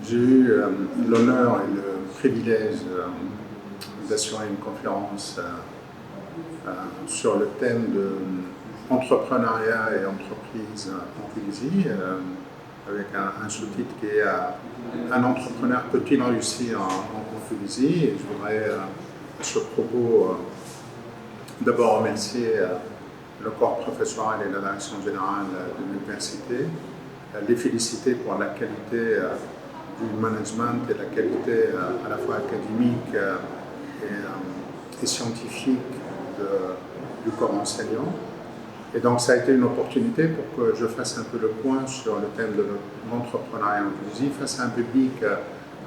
J'ai eu l'honneur et le privilège d'assurer une conférence sur le thème de entrepreneuriat et entreprise en Tunisie, avec un sous-titre qui est un entrepreneur peut-il réussir en Tunisie. Et je voudrais à ce propos d'abord remercier le corps professoral et la direction générale de l'université, les féliciter pour la qualité du management et la qualité à la fois académique et scientifique du corps enseignant. Et donc ça a été une opportunité pour que je fasse un peu le point sur le thème de l'entrepreneuriat en Tunisie face à un public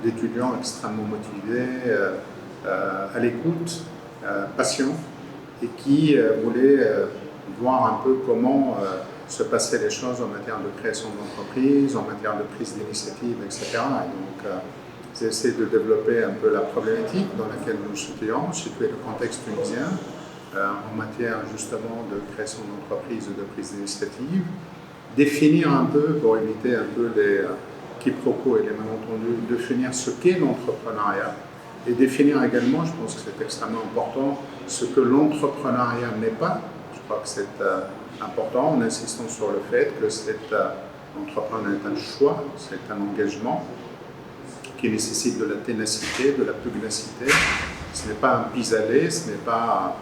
d'étudiants extrêmement motivés, à l'écoute, patients, et qui voulaient voir un peu comment se passaient les choses en matière de création d'entreprise, en matière de prise d'initiative, etc. Et donc, j'ai essayé de développer un peu la problématique dans laquelle nous situons, situer le contexte tunisien en matière justement de création d'entreprise et de prise d'initiative, définir un peu, pour éviter un peu les quiproquos et les malentendus, définir ce qu'est l'entrepreneuriat et définir également, je pense que c'est extrêmement important, ce que l'entrepreneuriat n'est pas. Je crois que c'est important en insistant sur le fait que l'entrepreneuriat est un choix, c'est un engagement qui nécessite de la ténacité, de la pugnacité. Ce n'est pas un pis-aller, ce n'est pas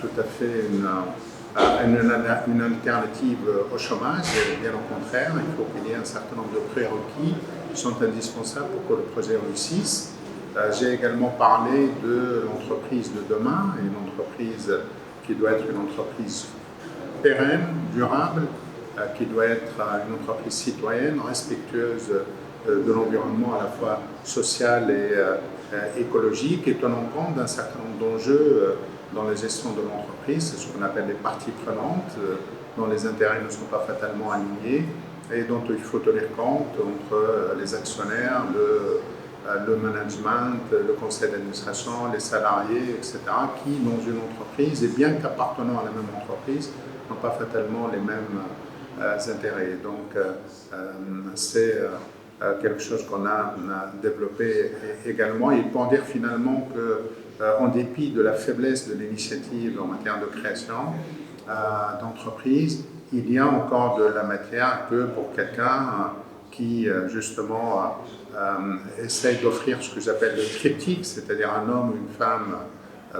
tout à fait une alternative au chômage, et bien au contraire, il faut qu'il y ait un certain nombre de prérequis qui sont indispensables pour que le projet réussisse. J'ai également parlé de l'entreprise de demain, une entreprise qui doit être une entreprise pérenne, durable, qui doit être une entreprise citoyenne, respectueuse de l'environnement à la fois social et écologique, et tenant compte d'un certain nombre d'enjeux dans la gestion de l'entreprise. C'est ce qu'on appelle les parties prenantes, dont les intérêts ne sont pas fatalement alignés et dont il faut tenir compte entre les actionnaires, le management, le conseil d'administration, les salariés, etc., qui, dans une entreprise, et bien qu'appartenant à la même entreprise, n'ont pas fatalement les mêmes intérêts. Donc, c'est quelque chose qu'on a développé également. Et pour dire finalement qu'en dépit de la faiblesse de l'initiative en matière de création d'entreprise, il y a encore de la matière que pour quelqu'un qui justement essaye d'offrir ce que j'appelle le triptyque, c'est-à-dire un homme ou une femme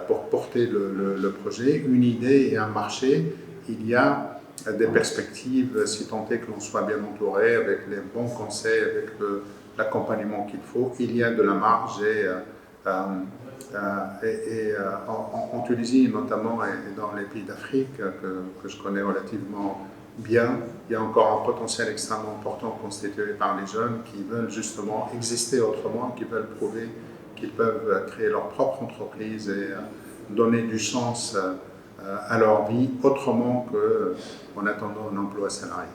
pour porter le projet, une idée et un marché. Il y a des perspectives, si tant est que l'on soit bien entouré, avec les bons conseils, avec l'accompagnement qu'il faut. Il y a de la marge en Tunisie notamment et dans les pays d'Afrique que je connais relativement bien, il y a encore un potentiel extrêmement important constitué par les jeunes qui veulent justement exister autrement, qui veulent prouver qu'ils peuvent créer leur propre entreprise et donner du sens à leur vie autrement qu'en attendant un emploi salarié.